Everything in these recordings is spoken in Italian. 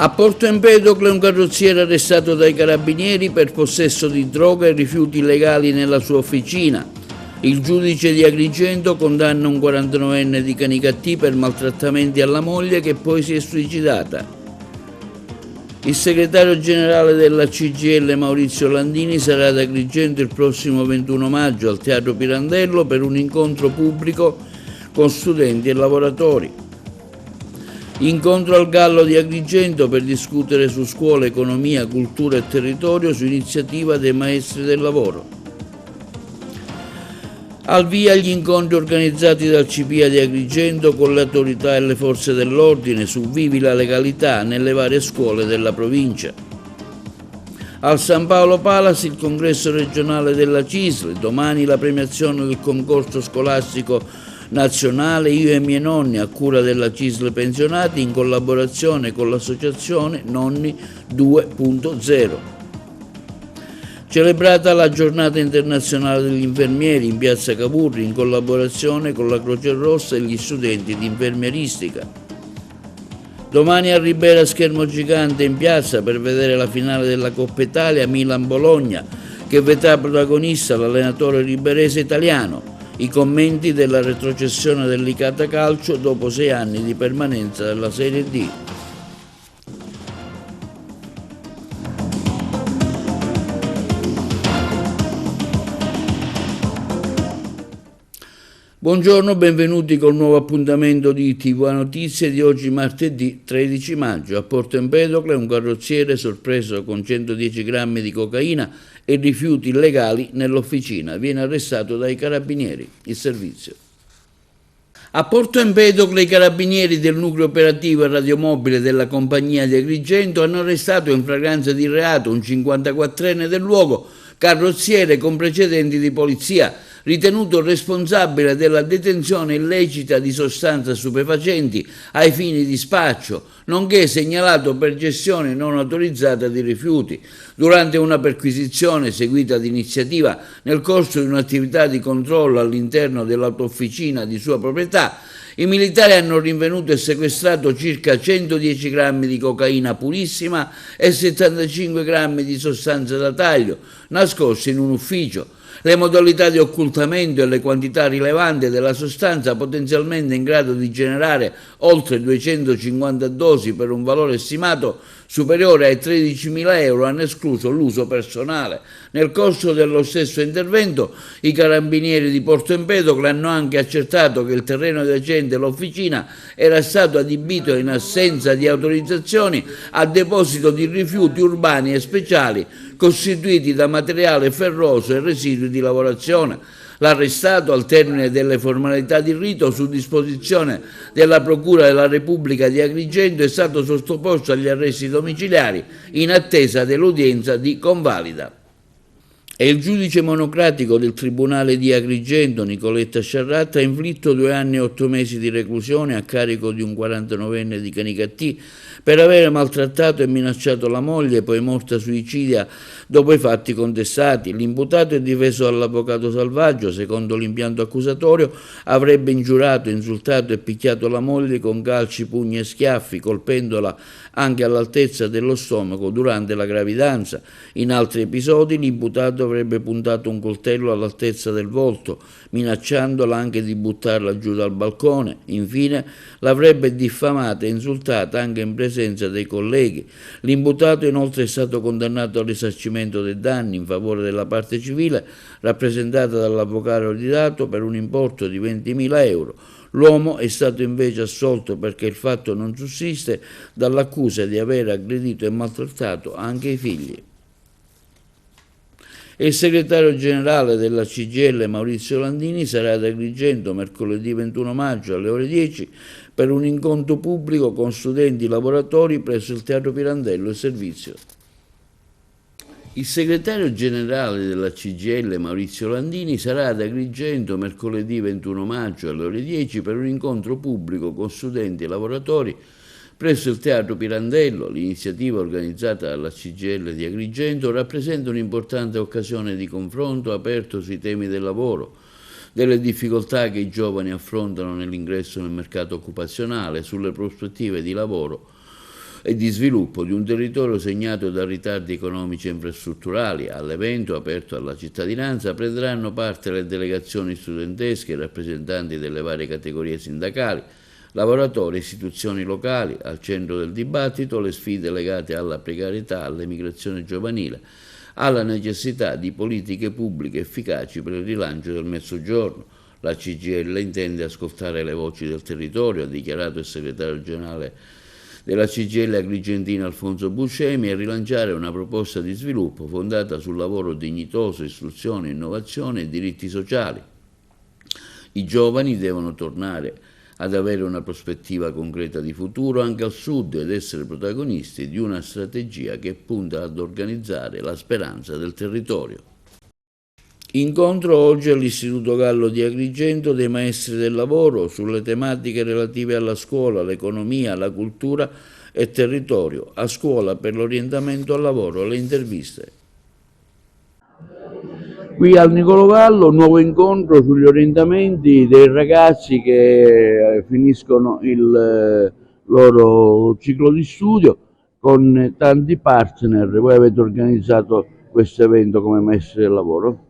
A Porto Empedocle un carrozziere arrestato dai carabinieri per possesso di droga e rifiuti illegali nella sua officina. Il giudice di Agrigento condanna un 49enne di Canicattì per maltrattamenti alla moglie che poi si è suicidata. Il segretario generale della CGIL Maurizio Landini sarà ad Agrigento il prossimo 21 maggio al Teatro Pirandello per un incontro pubblico con studenti e lavoratori. Incontro al Gallo di Agrigento per discutere su scuola, economia, cultura e territorio su iniziativa dei maestri del lavoro. Al via gli incontri organizzati dal CPA di Agrigento con le autorità e le forze dell'ordine su Vivi la legalità nelle varie scuole della provincia. Al San Paolo Palace il congresso regionale della CISL, domani la premiazione del concorso scolastico nazionale Io e i miei nonni a cura della CISL Pensionati in collaborazione con l'associazione Nonni 2.0. Celebrata la giornata internazionale degli infermieri in piazza Cavour in collaborazione con la Croce Rossa e gli studenti di infermieristica. Domani a Ribera schermo gigante in piazza per vedere la finale della Coppa Italia Milan-Bologna che vedrà protagonista l'allenatore riberese italiano. I commenti della retrocessione del Licata Calcio dopo 6 anni di permanenza della Serie D. Buongiorno, benvenuti col nuovo appuntamento di TV Notizie di oggi martedì 13 maggio. A Porto Empedocle un carrozziere sorpreso con 110 grammi di cocaina e rifiuti illegali nell'officina. Viene arrestato dai carabinieri. Il servizio. A Porto Empedocle i carabinieri del nucleo operativo e radiomobile della compagnia di Agrigento hanno arrestato in flagranza di reato un 54enne del luogo, carrozziere con precedenti di polizia, ritenuto responsabile della detenzione illecita di sostanze stupefacenti ai fini di spaccio, nonché segnalato per gestione non autorizzata di rifiuti. Durante una perquisizione eseguita d'iniziativa nel corso di un'attività di controllo all'interno dell'autofficina di sua proprietà, i militari hanno rinvenuto e sequestrato circa 110 grammi di cocaina purissima e 75 grammi di sostanze da taglio, nascosti in un ufficio. Le modalità di occultamento e le quantità rilevanti della sostanza potenzialmente in grado di generare oltre 250 dosi per un valore stimato superiore ai 13.000 euro hanno escluso l'uso personale. Nel corso dello stesso intervento i carabinieri di Porto Empedocle hanno anche accertato che il terreno adiacente all'officina era stato adibito in assenza di autorizzazioni a deposito di rifiuti urbani e speciali costituiti da materiale ferroso e residui di lavorazione. L'arrestato, al termine delle formalità di rito, su disposizione della Procura della Repubblica di Agrigento, è stato sottoposto agli arresti domiciliari in attesa dell'udienza di convalida. E il giudice monocratico del Tribunale di Agrigento, Nicoletta Sciarratta, ha inflitto 2 anni e 8 mesi di reclusione a carico di un 49enne di Canicattì per aver maltrattato e minacciato la moglie, poi morta suicidia dopo i fatti contestati. L'imputato è difeso dall'avvocato Salvaggio. Secondo l'impianto accusatorio avrebbe ingiurato, insultato e picchiato la moglie con calci, pugni e schiaffi, colpendola anche all'altezza dello stomaco durante la gravidanza. In altri episodi l'imputato avrebbe puntato un coltello all'altezza del volto, minacciandola anche di buttarla giù dal balcone. Infine l'avrebbe diffamata e insultata anche in presenza dei colleghi. L'imputato inoltre è stato condannato al risarcimento dei danni in favore della parte civile, rappresentata dall'avvocato ordinato per un importo di 20.000 euro. L'uomo è stato invece assolto perché il fatto non sussiste dall'accusa di aver aggredito e maltrattato anche i figli. E il segretario generale della CGIL Maurizio Landini sarà ad Agrigento mercoledì 21 maggio alle ore 10 per un incontro pubblico con studenti e lavoratori presso il Teatro Pirandello e servizio. Il segretario generale della CGIL Maurizio Landini sarà ad Agrigento mercoledì 21 maggio alle ore 10 per un incontro pubblico con studenti e lavoratori presso il Teatro Pirandello. L'iniziativa organizzata dalla CGIL di Agrigento rappresenta un'importante occasione di confronto aperto sui temi del lavoro, delle difficoltà che i giovani affrontano nell'ingresso nel mercato occupazionale, sulle prospettive di lavoro e di sviluppo di un territorio segnato da ritardi economici e infrastrutturali. All'evento, aperto alla cittadinanza, prenderanno parte le delegazioni studentesche, i rappresentanti delle varie categorie sindacali, lavoratori e istituzioni locali. Al centro del dibattito le sfide legate alla precarietà, all'emigrazione giovanile, alla necessità di politiche pubbliche efficaci per il rilancio del Mezzogiorno. La CGIL intende ascoltare le voci del territorio, ha dichiarato il segretario generale della CGIL Agrigentino Alfonso Buscemi, e rilanciare una proposta di sviluppo fondata sul lavoro dignitoso, istruzione, innovazione e diritti sociali. I giovani devono tornare ad avere una prospettiva concreta di futuro anche al sud ed essere protagonisti di una strategia che punta ad organizzare la speranza del territorio. Incontro oggi all'Istituto Gallo di Agrigento dei maestri del lavoro sulle tematiche relative alla scuola, l'economia, la cultura e territorio. A scuola per l'orientamento al lavoro, le interviste. Qui al Niccolò Gallo, nuovo incontro sugli orientamenti dei ragazzi che finiscono il loro ciclo di studio con tanti partner. Voi avete organizzato questo evento come maestri del lavoro?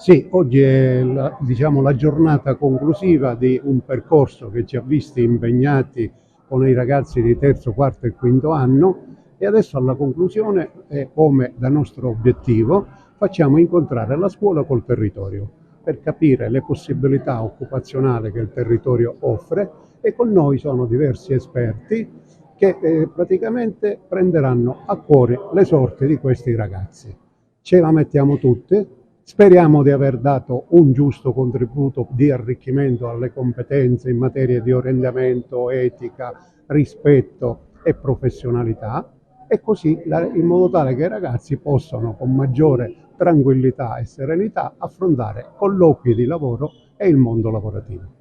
Sì, oggi è la giornata conclusiva di un percorso che ci ha visti impegnati con i ragazzi di terzo, quarto e quinto anno, e adesso alla conclusione, come da nostro obiettivo, facciamo incontrare la scuola col territorio per capire le possibilità occupazionali che il territorio offre, e con noi sono diversi esperti che praticamente prenderanno a cuore le sorti di questi ragazzi. Ce la mettiamo tutte. Speriamo di aver dato un giusto contributo di arricchimento alle competenze in materia di orientamento, etica, rispetto e professionalità, e così in modo tale che i ragazzi possano con maggiore tranquillità e serenità affrontare colloqui di lavoro e il mondo lavorativo.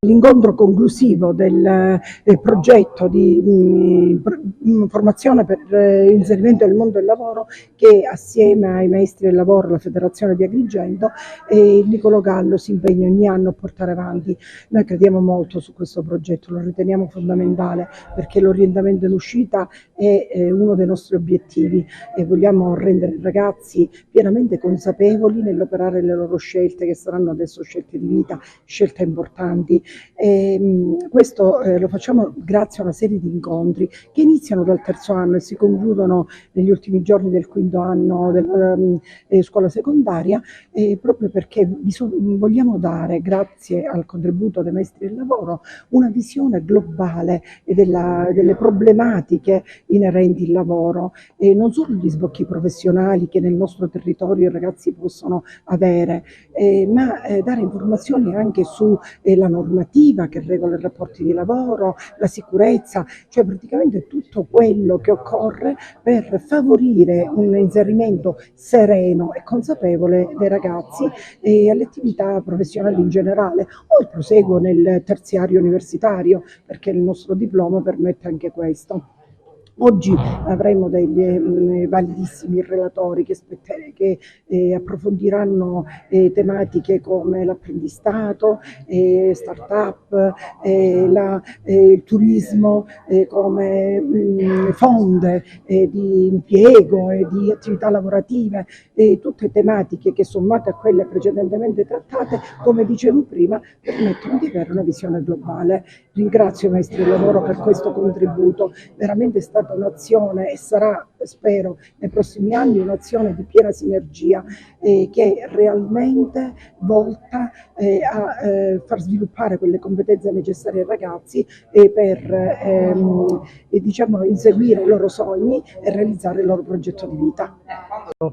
L'incontro conclusivo del progetto di formazione per l'inserimento nel mondo del lavoro che assieme ai maestri del lavoro, la Federazione di Agrigento e il Niccolò Gallo si impegna ogni anno a portare avanti. Noi crediamo molto su questo progetto, lo riteniamo fondamentale perché l'orientamento in uscita è uno dei nostri obiettivi e vogliamo rendere i ragazzi pienamente consapevoli nell'operare le loro scelte, che saranno adesso scelte di vita, scelte importanti. Questo lo facciamo grazie a una serie di incontri che iniziano dal terzo anno e si concludono negli ultimi giorni del quinto anno della scuola secondaria, proprio perché vogliamo dare, grazie al contributo dei maestri del lavoro, una visione globale delle problematiche inerenti al lavoro, e non solo gli sbocchi professionali che nel nostro territorio i ragazzi possono avere, ma dare informazioni anche sulla normativa che regola i rapporti di lavoro, la sicurezza, cioè praticamente tutto quello che occorre per favorire un inserimento sereno e consapevole dei ragazzi e alle attività professionali in generale, o il proseguo nel terziario universitario, perché il nostro diploma permette anche questo. Oggi avremo degli validissimi relatori che approfondiranno tematiche come l'apprendistato, start-up, il turismo come fonte di impiego e di attività lavorative, tutte tematiche che sommate a quelle precedentemente trattate, come dicevo prima, permettono di avere una visione globale. Ringrazio i maestri del lavoro per questo contributo, veramente è stata un'azione e sarà, spero, nei prossimi anni un'azione di piena sinergia che è realmente volta a far sviluppare quelle competenze necessarie ai ragazzi per inseguire i loro sogni e realizzare il loro progetto di vita.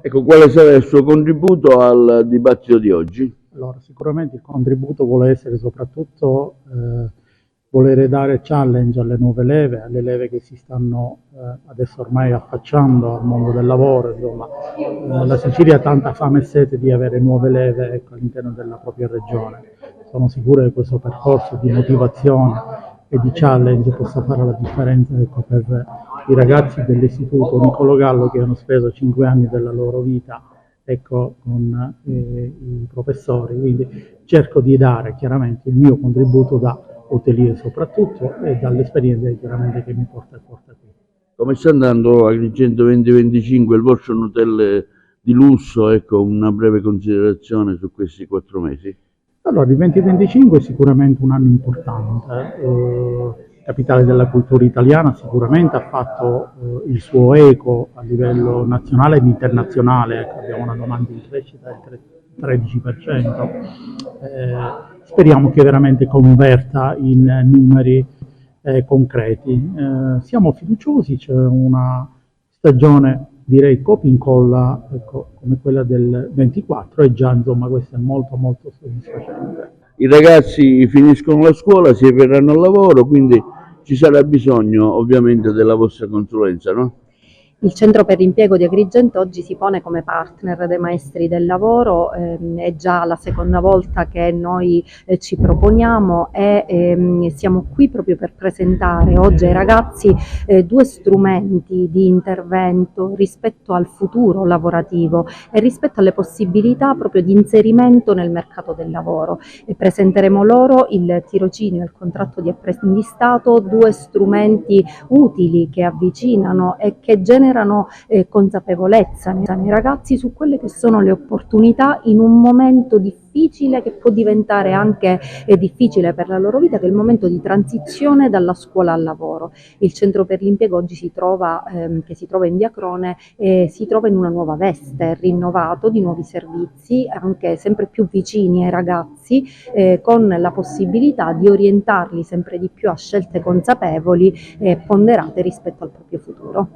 Ecco, quale sarà il suo contributo al dibattito di oggi? Allora, sicuramente il contributo vuole essere soprattutto volere dare challenge alle nuove leve, alle leve che si stanno adesso ormai affacciando al mondo del lavoro. Insomma, la Sicilia ha tanta fame e sete di avere nuove leve, ecco, all'interno della propria regione. Sono sicuro che questo percorso di motivazione e di challenge possa fare la differenza, ecco, per i ragazzi dell'Istituto Niccolò Gallo che hanno speso 5 anni della loro vita, ecco, con i professori. Quindi cerco di dare chiaramente il mio contributo da hotelier soprattutto e dall'esperienza chiaramente che mi porta qui. Come sta andando Agrigento 2025, il vostro hotel di lusso? Ecco, una breve considerazione su questi 4 mesi. Allora, il 2025 è sicuramente un anno importante. Capitale della cultura italiana sicuramente ha fatto il suo eco a livello nazionale ed internazionale. Ecco, abbiamo una domanda in crescita del 13%. Speriamo che veramente converta in numeri concreti. Siamo fiduciosi, c'è una stagione direi copia e incolla, ecco, come quella del 24 e già insomma questo è molto molto soddisfacente. I ragazzi finiscono la scuola, si verranno al lavoro, quindi ci sarà bisogno ovviamente della vostra consulenza, no? Il Centro per l'Impiego di Agrigento oggi si pone come partner dei maestri del lavoro, è già la seconda volta che noi ci proponiamo e siamo qui proprio per presentare oggi ai ragazzi 2 strumenti di intervento rispetto al futuro lavorativo e rispetto alle possibilità proprio di inserimento nel mercato del lavoro. E presenteremo loro il tirocinio e il contratto di apprendistato, 2 strumenti utili che avvicinano e che generano consapevolezza nei ragazzi su quelle che sono le opportunità in un momento difficile che può diventare anche difficile per la loro vita, che è il momento di transizione dalla scuola al lavoro. Il Centro per l'Impiego oggi che si trova in Via Crone, si trova in una nuova veste, rinnovato di nuovi servizi, anche sempre più vicini ai ragazzi, con la possibilità di orientarli sempre di più a scelte consapevoli e ponderate rispetto al proprio futuro.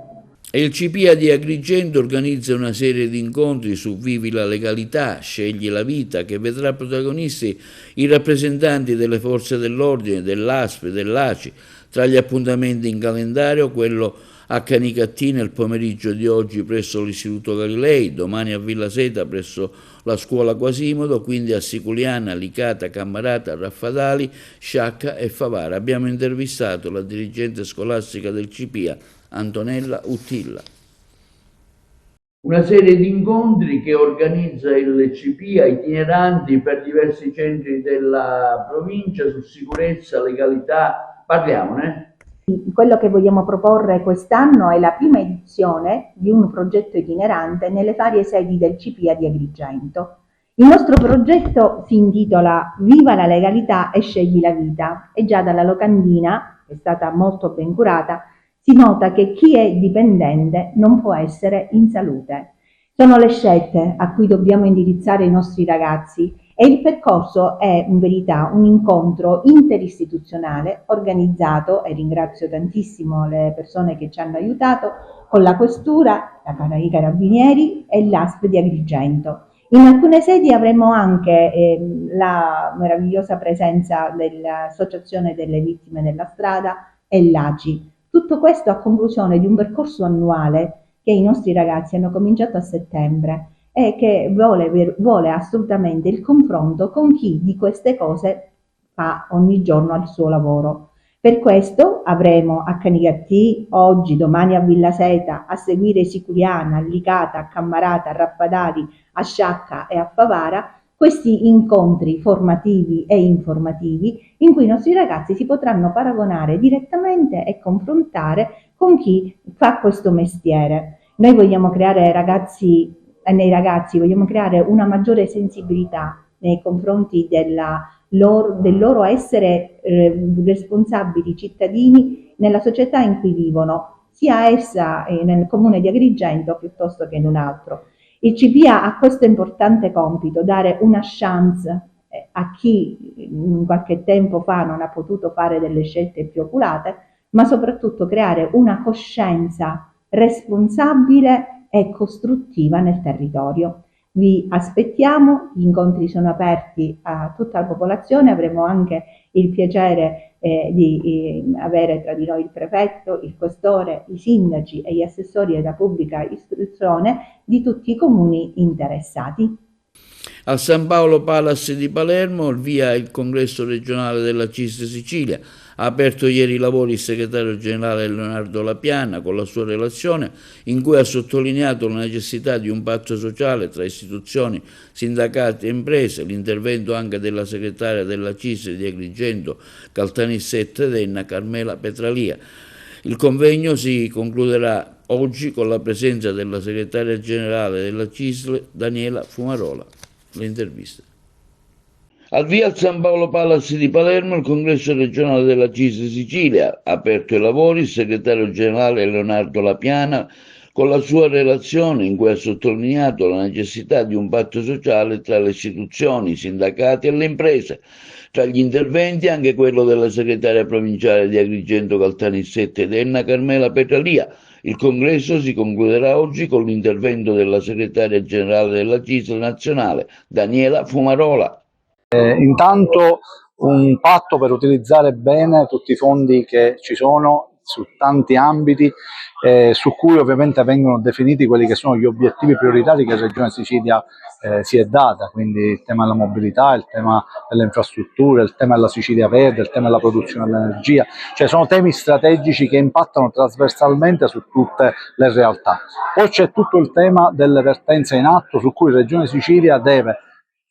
E il CPA di Agrigento organizza una serie di incontri su Vivi la legalità, scegli la vita, che vedrà protagonisti i rappresentanti delle forze dell'ordine, dell'ASP e dell'ACI. Tra gli appuntamenti in calendario quello a Canicattì nel pomeriggio di oggi presso l'Istituto Galilei, domani a Villa Seta presso la scuola Quasimodo, quindi a Siculiana, Licata, Cammarata, Raffadali, Sciacca e Favara. Abbiamo intervistato la dirigente scolastica del CPA, Antonella Uttilla. Una serie di incontri che organizza il CPA itineranti per diversi centri della provincia su sicurezza, legalità. Parliamone. Quello che vogliamo proporre quest'anno è la prima edizione di un progetto itinerante nelle varie sedi del CPA di Agrigento. Il nostro progetto si intitola Viva la legalità e scegli la vita e già dalla locandina, che è stata molto ben curata, si nota che chi è dipendente non può essere in salute. Sono le scelte a cui dobbiamo indirizzare i nostri ragazzi e il percorso è in verità un incontro interistituzionale organizzato, e ringrazio tantissimo le persone che ci hanno aiutato, con la Questura, i Carabinieri e l'ASP di Agrigento. In alcune sedi avremo anche la meravigliosa presenza dell'Associazione delle Vittime della Strada e l'ACI. Tutto questo a conclusione di un percorso annuale che i nostri ragazzi hanno cominciato a settembre e che vuole assolutamente il confronto con chi di queste cose fa ogni giorno il suo lavoro. Per questo avremo a Canicattì, oggi, domani a Villa Seta, a seguire Siculiana, a Licata, a Cammarata, a Raffadali, a Sciacca e a Favara, questi incontri formativi e informativi in cui i nostri ragazzi si potranno paragonare direttamente e confrontare con chi fa questo mestiere. Noi vogliamo creare nei ragazzi vogliamo creare una maggiore sensibilità nei confronti del loro essere responsabili cittadini nella società in cui vivono, sia essa nel comune di Agrigento piuttosto che in un altro. Il CPA ha questo importante compito, dare una chance a chi qualche tempo fa non ha potuto fare delle scelte più oculate, ma soprattutto creare una coscienza responsabile e costruttiva nel territorio. Vi aspettiamo, gli incontri sono aperti a tutta la popolazione, avremo anche il piacere di avere tra di noi il prefetto, il questore, i sindaci e gli assessori della pubblica istruzione di tutti i comuni interessati. Al San Paolo Palace di Palermo il via il congresso regionale della CISL Sicilia. Ha aperto ieri i lavori il segretario generale Leonardo Lapiana con la sua relazione in cui ha sottolineato la necessità di un patto sociale tra istituzioni, sindacati e imprese, l'intervento anche della segretaria della CISL di Agrigento Caltanissetta Denna, Carmela Petralia. Il convegno si concluderà oggi con la presenza della segretaria generale della CISL, Daniela Fumarola. Le interviste. Al via al San Paolo Palace di Palermo il congresso regionale della CISL Sicilia. Ha aperto i lavori il segretario generale Leonardo Lapiana con la sua relazione in cui ha sottolineato la necessità di un patto sociale tra le istituzioni, i sindacati e le imprese. Tra gli interventi anche quello della segretaria provinciale di Agrigento Caltanissette ed Enna Carmela Petralia. Il congresso si concluderà oggi con l'intervento della segretaria generale della CISL nazionale, Daniela Fumarola. Intanto un patto per utilizzare bene tutti i fondi che ci sono su tanti ambiti, su cui ovviamente vengono definiti quelli che sono gli obiettivi prioritari che la Regione Sicilia si è data, quindi il tema della mobilità, il tema delle infrastrutture, il tema della Sicilia verde, il tema della produzione dell'energia, cioè sono temi strategici che impattano trasversalmente su tutte le realtà. Poi c'è tutto il tema delle vertenze in atto su cui la Regione Sicilia deve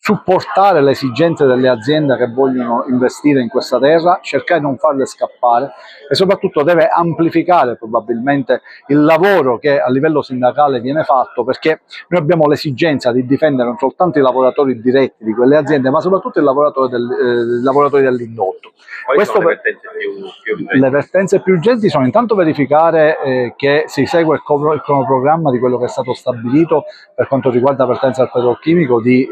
supportare le esigenze delle aziende che vogliono investire in questa terra, cercare di non farle scappare e soprattutto deve amplificare probabilmente il lavoro che a livello sindacale viene fatto, perché noi abbiamo l'esigenza di difendere non soltanto i lavoratori diretti di quelle aziende, ma soprattutto i lavoratori dell'indotto. Quali sono le vertenze più urgenti? Le vertenze più urgenti sono intanto verificare che si segue il cronoprogramma di quello che è stato stabilito per quanto riguarda la vertenza del petrolchimico di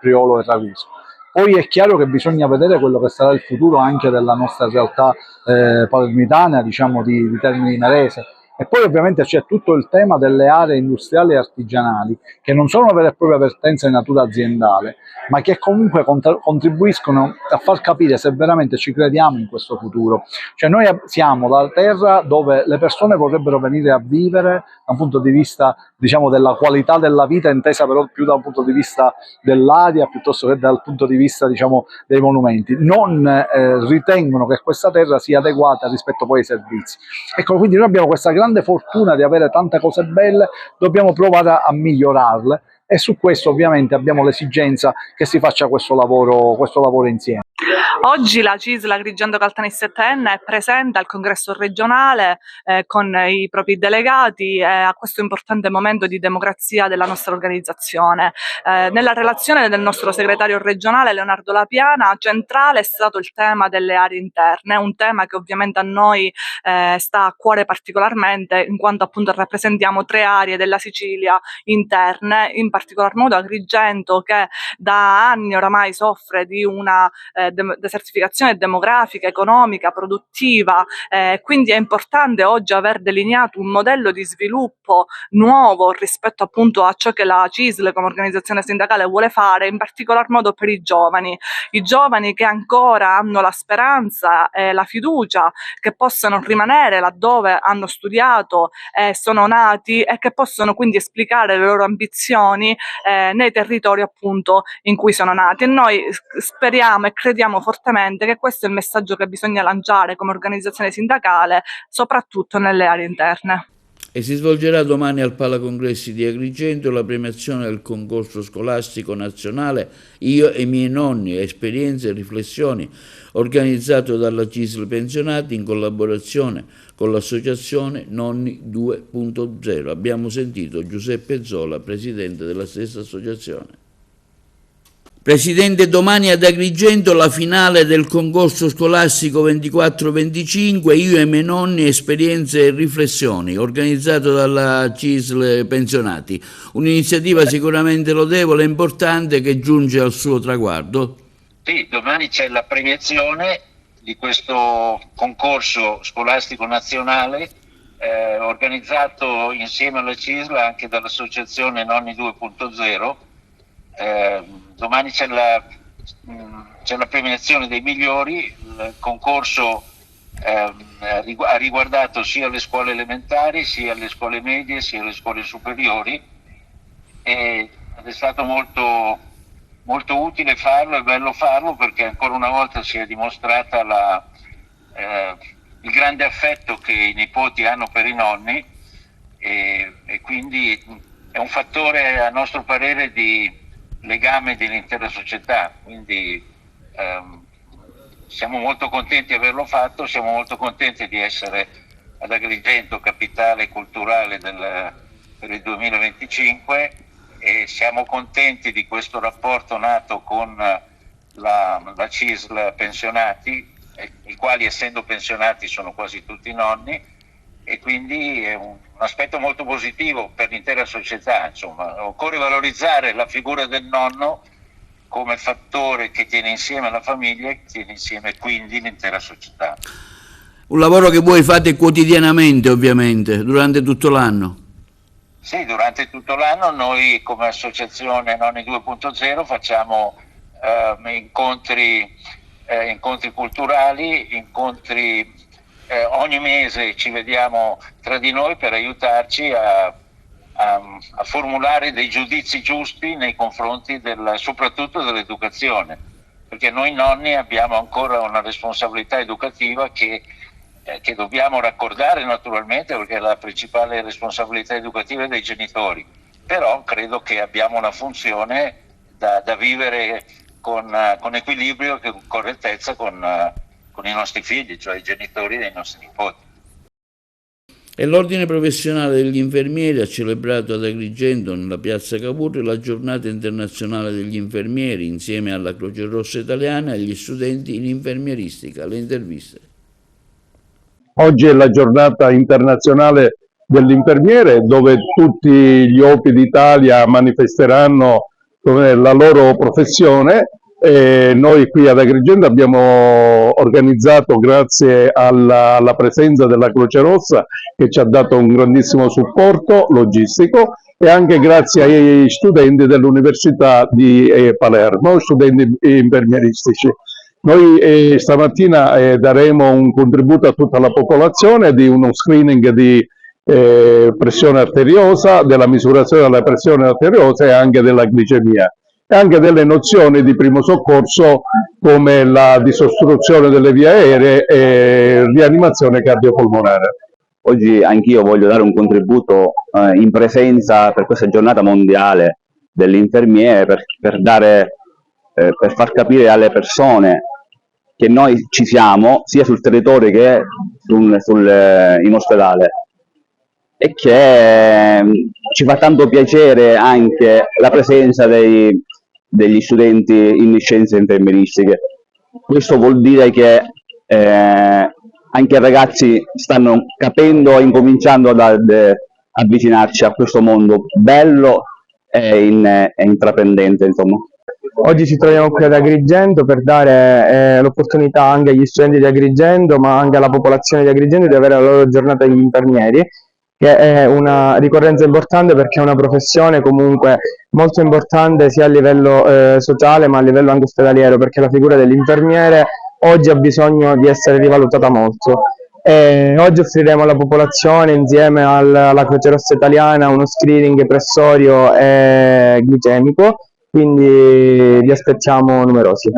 Priolo e Ragusa. Poi è chiaro che bisogna vedere quello che sarà il futuro anche della nostra realtà palermitana, diciamo di Termini Imerese. E poi ovviamente c'è tutto il tema delle aree industriali e artigianali, che non sono una vera e propria vertenza di natura aziendale, ma che comunque contribuiscono a far capire se veramente ci crediamo in questo futuro. Cioè noi siamo la terra dove le persone vorrebbero venire a vivere da un punto di vista, diciamo, della qualità della vita, intesa però più da un punto di vista dell'aria piuttosto che dal punto di vista, diciamo, dei monumenti. Non ritengono che questa terra sia adeguata rispetto poi ai servizi. Ecco, quindi noi abbiamo questa grande fortuna di avere tante cose belle, dobbiamo provare a migliorarle e su questo ovviamente abbiamo l'esigenza che si faccia questo lavoro insieme. Oggi la CISL Agrigento Caltanissette Enna è presente al congresso regionale con i propri delegati a questo importante momento di democrazia della nostra organizzazione. Nella relazione del nostro segretario regionale Leonardo Lapiana, centrale è stato il tema delle aree interne, un tema che ovviamente a noi sta a cuore particolarmente, in quanto appunto rappresentiamo 3 aree della Sicilia interne, in particolar modo Agrigento, che da anni oramai soffre di una desertificazione demografica, economica, produttiva, quindi è importante oggi aver delineato un modello di sviluppo nuovo rispetto appunto a ciò che la CISL come organizzazione sindacale vuole fare, in particolar modo per i giovani che ancora hanno la speranza e la fiducia che possano rimanere laddove hanno studiato e sono nati e che possono quindi esplicare le loro ambizioni nei territori appunto in cui sono nati. E noi speriamo e crediamo fortemente che questo è il messaggio che bisogna lanciare come organizzazione sindacale, soprattutto nelle aree interne. E si svolgerà domani al Palacongressi di Agrigento la premiazione del concorso scolastico nazionale Io e i miei nonni, esperienze e riflessioni, organizzato dalla CISL Pensionati in collaborazione con l'associazione Nonni 2.0. Abbiamo sentito Giuseppe Zola, presidente della stessa associazione. Presidente, domani ad Agrigento la finale del concorso scolastico 24-25, Io e i miei nonni, esperienze e riflessioni, organizzato dalla CISL Pensionati. Un'iniziativa sicuramente lodevole e importante che giunge al suo traguardo. Sì, domani c'è la premiazione di questo concorso scolastico nazionale organizzato insieme alla CISL anche dall'associazione Nonni 2.0. Domani c'è la premiazione dei migliori. Il concorso ha riguardato sia le scuole elementari, sia le scuole medie, sia le scuole superiori ed è stato molto utile farlo, è bello farlo perché ancora una volta si è dimostrata il grande affetto che i nipoti hanno per i nonni e quindi è un fattore a nostro parere di legame dell'intera società, quindi siamo molto contenti di averlo fatto, siamo molto contenti di essere ad Agrigento, capitale culturale per il 2025, e siamo contenti di questo rapporto nato con la CISL pensionati, i quali essendo pensionati sono quasi tutti nonni, e quindi è un aspetto molto positivo per l'intera società. Insomma, occorre valorizzare la figura del nonno come fattore che tiene insieme la famiglia e tiene insieme quindi l'intera società. Un lavoro che voi fate quotidianamente, ovviamente, durante tutto l'anno. Sì, durante tutto l'anno noi come associazione Nonni 2.0 facciamo incontri culturali, ogni mese ci vediamo tra di noi per aiutarci a formulare dei giudizi giusti nei confronti soprattutto dell'educazione, perché noi nonni abbiamo ancora una responsabilità educativa che dobbiamo raccordare naturalmente, perché la principale responsabilità educativa è dei genitori, però credo che abbiamo una funzione da vivere con equilibrio e con correttezza con i nostri figli, cioè i genitori dei nostri nipoti. E l'Ordine Professionale degli Infermieri ha celebrato ad Agrigento, nella piazza Cavour, la giornata internazionale degli infermieri, insieme alla Croce Rossa Italiana e agli studenti in infermieristica. Le interviste. Oggi è la giornata internazionale dell'infermiere, dove tutti gli OPI d'Italia manifesteranno la loro professione. E noi qui ad Agrigento abbiamo organizzato, grazie alla presenza della Croce Rossa, che ci ha dato un grandissimo supporto logistico, e anche grazie ai studenti dell'Università di Palermo, studenti infermieristici. Noi stamattina daremo un contributo a tutta la popolazione di uno screening di pressione arteriosa, della misurazione della pressione arteriosa e anche della glicemia, e anche delle nozioni di primo soccorso come la disostruzione delle vie aeree e rianimazione cardiopolmonare. Oggi anch'io voglio dare un contributo in presenza per questa giornata mondiale dell'infermiere, per far capire alle persone che noi ci siamo sia sul territorio che in ospedale, e che ci fa tanto piacere anche la presenza degli studenti in scienze infermieristiche. Questo vuol dire che anche i ragazzi stanno capendo e incominciando ad avvicinarci a questo mondo bello e intraprendente, insomma. Oggi ci troviamo qui ad Agrigento per dare l'opportunità anche agli studenti di Agrigento, ma anche alla popolazione di Agrigento, di avere la loro giornata degli infermieri, che è una ricorrenza importante perché è una professione comunque molto importante sia a livello sociale ma a livello anche ospedaliero, perché la figura dell'infermiere oggi ha bisogno di essere rivalutata molto. Oggi offriremo alla popolazione, insieme alla Croce Rossa Italiana, uno screening pressorio e glicemico, quindi vi aspettiamo numerosi.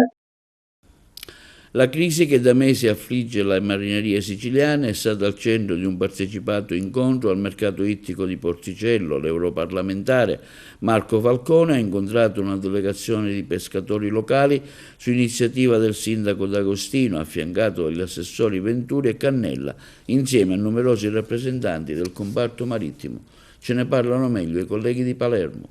La crisi che da mesi affligge la marineria siciliana è stata al centro di un partecipato incontro al mercato ittico di Porticello. L'europarlamentare Marco Falcone ha incontrato una delegazione di pescatori locali su iniziativa del sindaco D'Agostino, affiancato dagli assessori Venturi e Cannella, insieme a numerosi rappresentanti del comparto marittimo. Ce ne parlano meglio i colleghi di Palermo.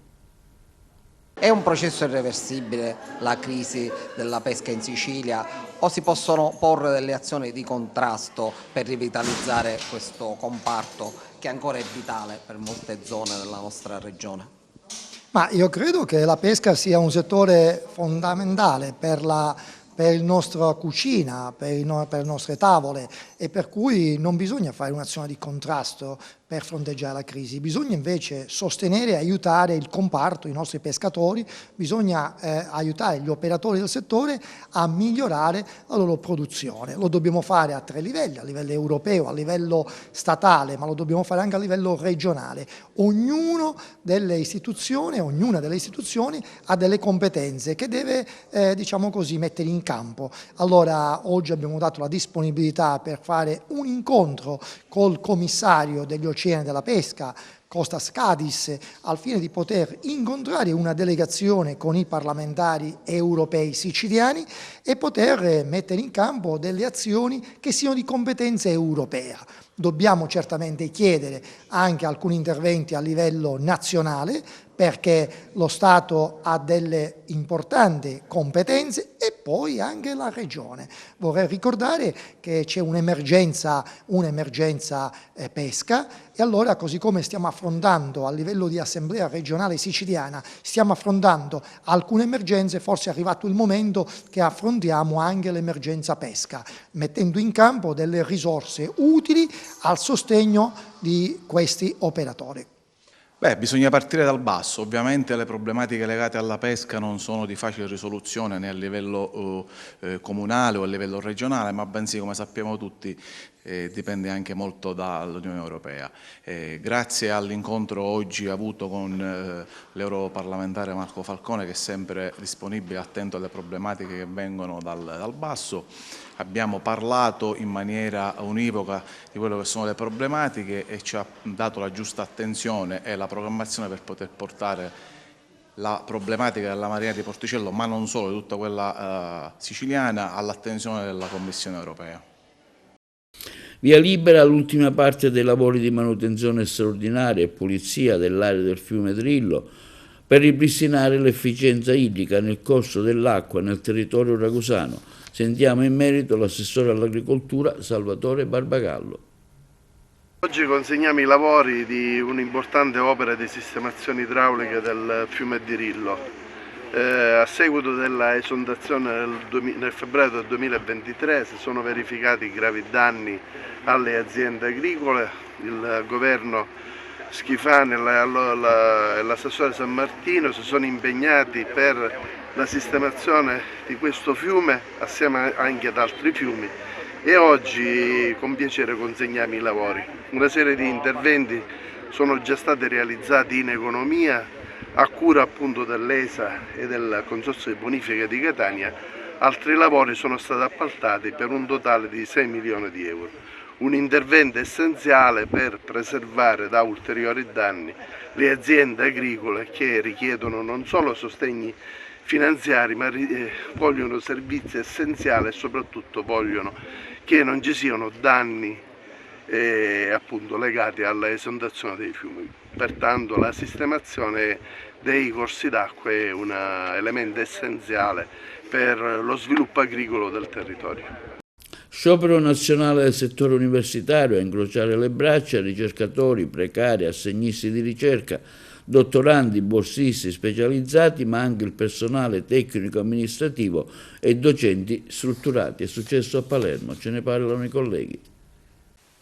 È un processo irreversibile la crisi della pesca in Sicilia, o si possono porre delle azioni di contrasto per rivitalizzare questo comparto che ancora è vitale per molte zone della nostra regione? Ma io credo che la pesca sia un settore fondamentale per la nostra cucina, per le nostre tavole, e per cui non bisogna fare un'azione di contrasto per fronteggiare la crisi, bisogna invece sostenere e aiutare il comparto, i nostri pescatori, bisogna aiutare gli operatori del settore a migliorare la loro produzione. Lo dobbiamo fare a 3 livelli, a livello europeo, a livello statale, ma lo dobbiamo fare anche a livello regionale. Ognuna delle istituzioni ha delle competenze che deve, diciamo così, mettere in campo. Allora oggi abbiamo dato la disponibilità per fare un incontro col commissario degli oceani della pesca, Costas Kadis, al fine di poter incontrare una delegazione con i parlamentari europei siciliani e poter mettere in campo delle azioni che siano di competenza europea. Dobbiamo certamente chiedere anche alcuni interventi a livello nazionale, perché lo Stato ha delle importanti competenze e poi anche la Regione. Vorrei ricordare che c'è un'emergenza pesca, e allora, così come stiamo affrontando a livello di Assemblea regionale siciliana, stiamo affrontando alcune emergenze, forse è arrivato il momento che affrontiamo anche l'emergenza pesca, mettendo in campo delle risorse utili al sostegno di questi operatori. Beh, bisogna partire dal basso. Ovviamente le problematiche legate alla pesca non sono di facile risoluzione né a livello comunale o a livello regionale, ma bensì, come sappiamo tutti, dipende anche molto dall'Unione Europea. Grazie all'incontro oggi avuto con l'europarlamentare Marco Falcone, che è sempre disponibile e attento alle problematiche che vengono dal basso, abbiamo parlato in maniera univoca di quello che sono le problematiche e ci ha dato la giusta attenzione e la programmazione per poter portare la problematica della Marina di Porticello, ma non solo, di tutta quella siciliana, all'attenzione della Commissione Europea. Via libera all'ultima parte dei lavori di manutenzione straordinaria e pulizia dell'area del fiume Drillo per ripristinare l'efficienza idrica nel corso dell'acqua nel territorio ragusano. Sentiamo in merito l'assessore all'agricoltura Salvatore Barbagallo. Oggi consegniamo i lavori di un'importante opera di sistemazione idraulica del fiume Drillo. A seguito della esondazione nel febbraio del 2023 si sono verificati gravi danni alle aziende agricole. Il governo Schifani e l'assessore San Martino si sono impegnati per la sistemazione di questo fiume assieme anche ad altri fiumi, e oggi con piacere consegniamo i lavori. Una serie di interventi sono già stati realizzati in economia a cura appunto dell'ESA e del Consorzio di Bonifica di Catania. Altri lavori sono stati appaltati per un totale di 6 milioni di euro. Un intervento essenziale per preservare da ulteriori danni le aziende agricole che richiedono non solo sostegni finanziari, ma vogliono servizi essenziali e soprattutto vogliono che non ci siano danni appunto legati alla esondazione dei fiumi. Pertanto la sistemazione dei corsi d'acqua è un elemento essenziale per lo sviluppo agricolo del territorio. Sciopero nazionale del settore universitario a incrociare le braccia, ricercatori, precari, assegnisti di ricerca, dottorandi, borsisti specializzati, ma anche il personale tecnico amministrativo e docenti strutturati. È successo a Palermo, ce ne parlano i colleghi.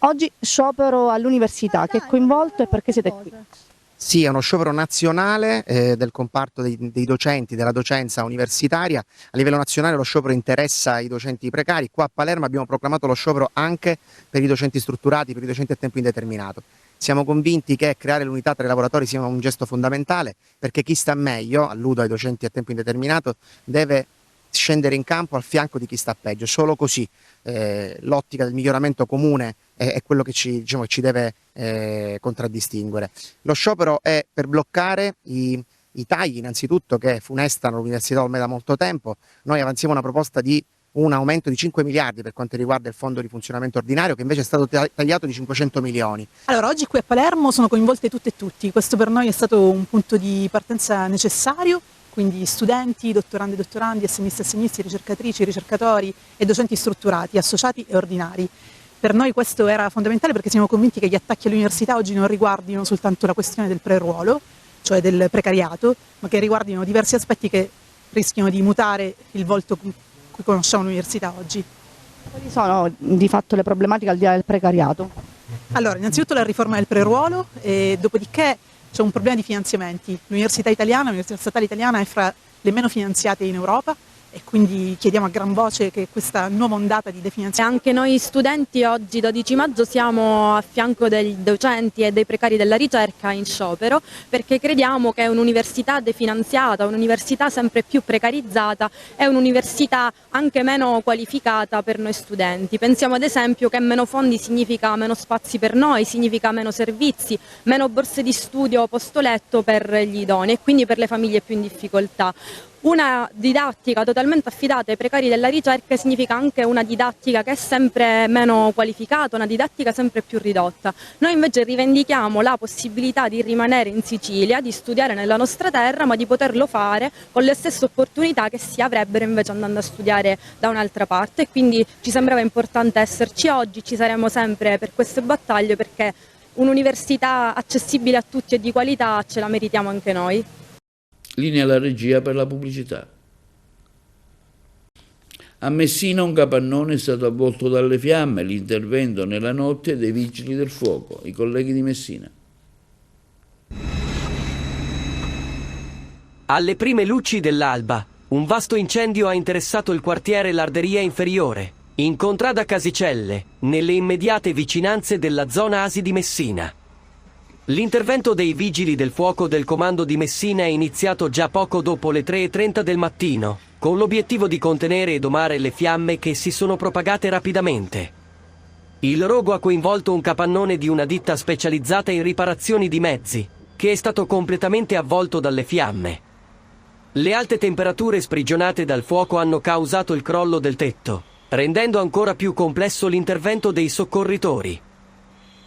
Oggi sciopero all'università, che è coinvolto e perché siete qui? Sì, è uno sciopero nazionale del comparto dei docenti, della docenza universitaria. A livello nazionale lo sciopero interessa i docenti precari. Qua a Palermo abbiamo proclamato lo sciopero anche per i docenti strutturati, per i docenti a tempo indeterminato. Siamo convinti che creare l'unità tra i lavoratori sia un gesto fondamentale, perché chi sta meglio, alludo ai docenti a tempo indeterminato, deve scendere in campo al fianco di chi sta peggio. Solo così l'ottica del miglioramento comune è quello che ci deve contraddistinguere. Lo sciopero è per bloccare i tagli innanzitutto che funestano l'università ormai da molto tempo. Noi avanziamo una proposta di un aumento di 5 miliardi per quanto riguarda il fondo di funzionamento ordinario, che invece è stato tagliato di 500 milioni. Allora, oggi qui a Palermo sono coinvolte tutte e tutti. Questo per noi è stato un punto di partenza necessario. Quindi studenti, dottorandi e dottorandi, assegnisti e assegnisti, ricercatrici, ricercatori e docenti strutturati, associati e ordinari. Per noi questo era fondamentale perché siamo convinti che gli attacchi all'università oggi non riguardino soltanto la questione del preruolo, cioè del precariato, ma che riguardino diversi aspetti che rischiano di mutare il volto con cui conosciamo l'università oggi. Quali sono di fatto le problematiche al di là del precariato? Allora, innanzitutto la riforma del preruolo e dopodiché c'è un problema di finanziamenti. L'università statale italiana è fra le meno finanziate in Europa e quindi chiediamo a gran voce che questa nuova ondata di definanziamento. Anche noi studenti oggi 12 maggio siamo a fianco dei docenti e dei precari della ricerca in sciopero, perché crediamo che un'università definanziata, un'università sempre più precarizzata è un'università anche meno qualificata per noi studenti. Pensiamo ad esempio che meno fondi significa meno spazi per noi, significa meno servizi, meno borse di studio posto letto per gli idonei e quindi per le famiglie più in difficoltà. Una didattica totalmente affidata ai precari della ricerca significa anche una didattica che è sempre meno qualificata, una didattica sempre più ridotta. Noi invece rivendichiamo la possibilità di rimanere in Sicilia, di studiare nella nostra terra, ma di poterlo fare con le stesse opportunità che si avrebbero invece andando a studiare da un'altra parte, e quindi ci sembrava importante esserci oggi, ci saremo sempre per queste battaglie, perché un'università accessibile a tutti e di qualità ce la meritiamo anche noi. Linea alla regia per la pubblicità. A Messina un capannone è stato avvolto dalle fiamme, l'intervento nella notte dei vigili del fuoco, i colleghi di Messina. Alle prime luci dell'alba, un vasto incendio ha interessato il quartiere Larderia Inferiore, in contrada Casicelle, nelle immediate vicinanze della zona ASI di Messina. L'intervento dei vigili del fuoco del comando di Messina è iniziato già poco dopo le 3:30 del mattino, con l'obiettivo di contenere e domare le fiamme che si sono propagate rapidamente. Il rogo ha coinvolto un capannone di una ditta specializzata in riparazioni di mezzi, che è stato completamente avvolto dalle fiamme. Le alte temperature sprigionate dal fuoco hanno causato il crollo del tetto, rendendo ancora più complesso l'intervento dei soccorritori.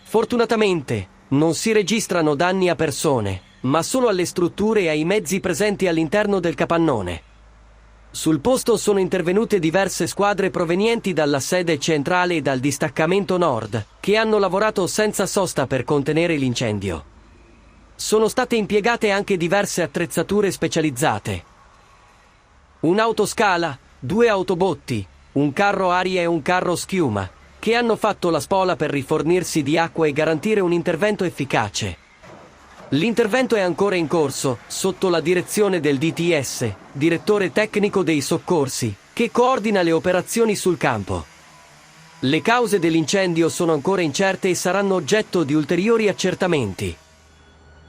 Fortunatamente, non si registrano danni a persone, ma solo alle strutture e ai mezzi presenti all'interno del capannone. Sul posto sono intervenute diverse squadre provenienti dalla sede centrale e dal distaccamento nord, che hanno lavorato senza sosta per contenere l'incendio. Sono state impiegate anche diverse attrezzature specializzate. Un'autoscala, 2 autobotti, un carro aria e un carro schiuma, che hanno fatto la spola per rifornirsi di acqua e garantire un intervento efficace. L'intervento è ancora in corso, sotto la direzione del DTS, direttore tecnico dei soccorsi, che coordina le operazioni sul campo. Le cause dell'incendio sono ancora incerte e saranno oggetto di ulteriori accertamenti.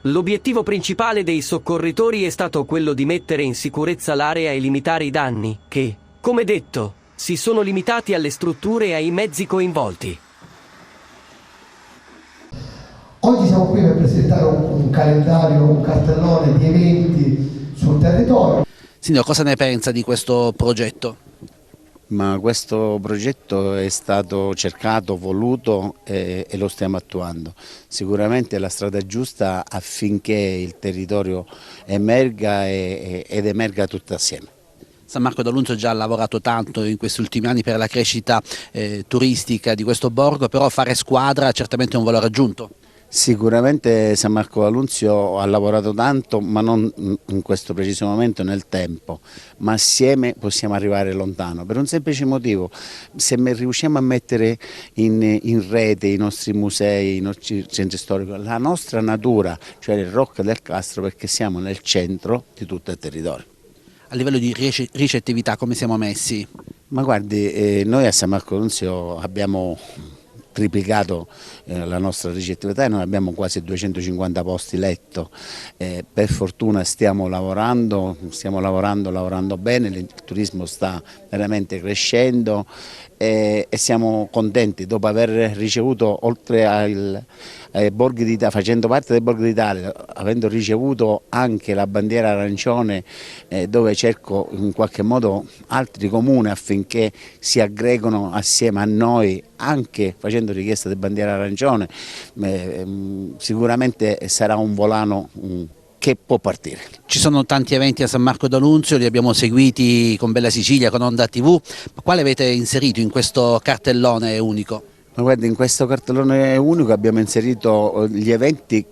L'obiettivo principale dei soccorritori è stato quello di mettere in sicurezza l'area e limitare i danni, che, come detto, si sono limitati alle strutture e ai mezzi coinvolti. Oggi siamo qui per presentare un calendario, un cartellone di eventi sul territorio. Signor, cosa ne pensa di questo progetto? Ma questo progetto è stato cercato, voluto e lo stiamo attuando. Sicuramente è la strada giusta affinché il territorio emerga ed emerga tutto assieme. San Marco d'Alunzio già ha lavorato tanto in questi ultimi anni per la crescita turistica di questo borgo, però fare squadra certamente è un valore aggiunto. Sicuramente San Marco d'Alunzio ha lavorato tanto, ma non in questo preciso momento nel tempo, ma assieme possiamo arrivare lontano, per un semplice motivo: se riusciamo a mettere in rete i nostri musei, i nostri centri storici, la nostra natura, cioè il Rocca del Castro, perché siamo nel centro di tutto il territorio. A livello di ricettività come siamo messi? Ma guardi, noi a San Marco d'Alunzio abbiamo triplicato la nostra ricettività e noi abbiamo quasi 250 posti letto. Per fortuna stiamo lavorando bene, il turismo sta veramente crescendo e siamo contenti dopo aver ricevuto, oltre ai borghi d'Italia, facendo parte dei borghi d'Italia, avendo ricevuto anche la bandiera arancione, dove cerco in qualche modo altri comuni affinché si aggregano assieme a noi, anche facendo richiesta di bandiera arancione. Sicuramente sarà un volano che può partire. Ci sono tanti eventi a San Marco d'Alunzio, li abbiamo seguiti con Bella Sicilia, con Onda TV, ma quale avete inserito in questo cartellone unico? Ma guardi, in questo cartellone unico abbiamo inserito gli eventi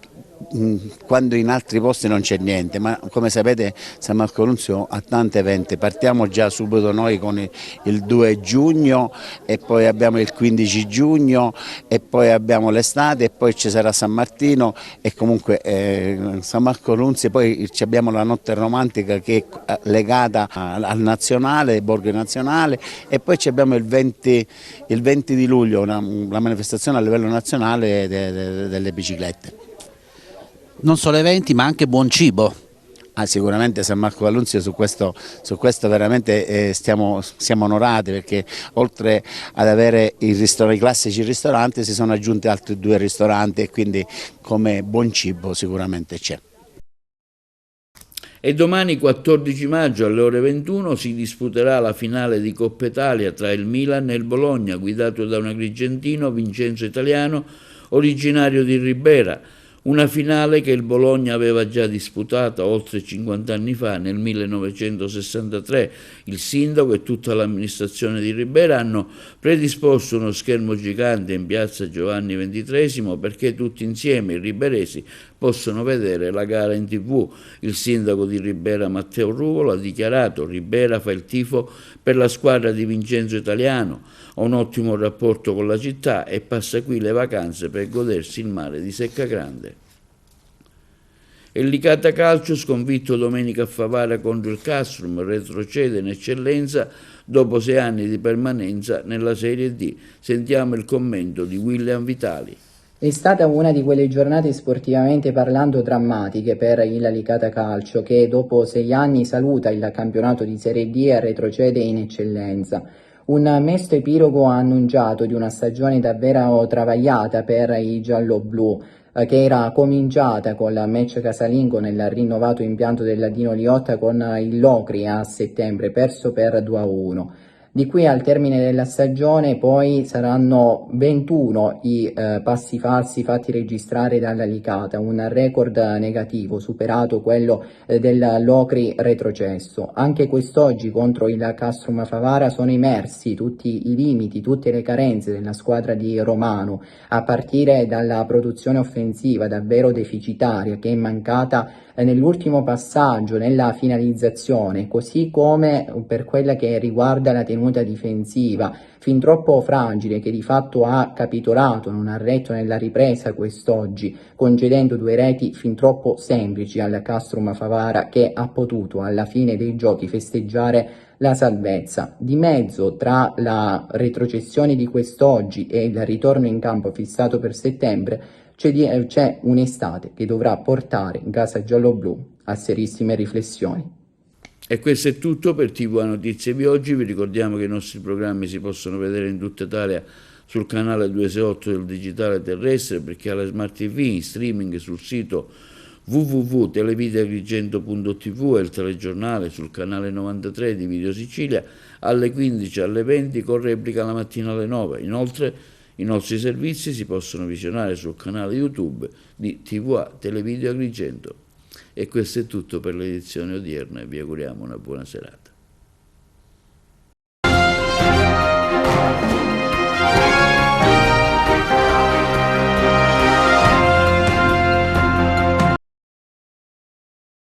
quando in altri posti non c'è niente, ma come sapete San Marco d'Alunzio ha tanti eventi. Partiamo già subito noi con il 2 giugno e poi abbiamo il 15 giugno e poi abbiamo l'estate e poi ci sarà San Martino e comunque San Marco d'Alunzio. Poi abbiamo la notte romantica che è legata al nazionale, Borgo Nazionale, e poi abbiamo il 20 di luglio la manifestazione a livello nazionale delle biciclette. Non solo eventi ma anche buon cibo. Sicuramente San Marco d'Alunzio su questo veramente siamo onorati, perché oltre ad avere i classici ristoranti si sono aggiunti altri 2 ristoranti e quindi come buon cibo sicuramente c'è. E domani 14 maggio alle ore 21 si disputerà la finale di Coppa Italia tra il Milan e il Bologna, guidato da un agrigentino, Vincenzo Italiano, originario di Ribera. Una finale che il Bologna aveva già disputato oltre 50 anni fa, nel 1963. Il sindaco e tutta l'amministrazione di Ribera hanno predisposto uno schermo gigante in piazza Giovanni XXIII perché tutti insieme i riberesi possono vedere la gara in TV. Il sindaco di Ribera, Matteo Ruvolo, ha dichiarato: Ribera fa il tifo per la squadra di Vincenzo Italiano, ha un ottimo rapporto con la città e passa qui le vacanze per godersi il mare di Seccagrande. E il Licata Calcio, sconfitto domenica a Favara contro il Castrum, retrocede in eccellenza dopo 6 anni di permanenza nella Serie D. Sentiamo il commento di William Vitali. È stata una di quelle giornate sportivamente parlando drammatiche per il Licata Calcio, che dopo 6 anni saluta il campionato di Serie D e retrocede in eccellenza. Un mesto epilogo annunciato di una stagione davvero travagliata per i gialloblu, che era cominciata con la match casalingo nel rinnovato impianto del Dino Liotta con il Locri a settembre, perso per 2-1. Di qui al termine della stagione poi saranno 21 i passi falsi fatti registrare dalla Licata, un record negativo superato quello del Locri retrocesso. Anche quest'oggi contro il Castrum Favara sono emersi tutti i limiti, tutte le carenze della squadra di Romano, a partire dalla produzione offensiva davvero deficitaria che è mancata nell'ultimo passaggio, nella finalizzazione, così come per quella che riguarda la tenuta difensiva, fin troppo fragile, che di fatto ha capitolato, non ha retto nella ripresa quest'oggi, concedendo 2 reti fin troppo semplici al Castrum Favara, che ha potuto alla fine dei giochi festeggiare la salvezza. Di mezzo, tra la retrocessione di quest'oggi e il ritorno in campo fissato per settembre, c'è un'estate che dovrà portare in casa gialloblu a serissime riflessioni. E questo è tutto per TV Notizie di oggi. Vi ricordiamo che i nostri programmi si possono vedere in tutta Italia sul canale 268 del digitale terrestre, perché alla Smart TV, in streaming sul sito www.televideoagrigento.tv e il telegiornale sul canale 93 di Video Sicilia alle 15 alle 20 con replica la mattina alle 9. Inoltre i nostri servizi si possono visionare sul canale YouTube di TVA Televideo Agrigento. E questo è tutto per l'edizione odierna e vi auguriamo una buona serata.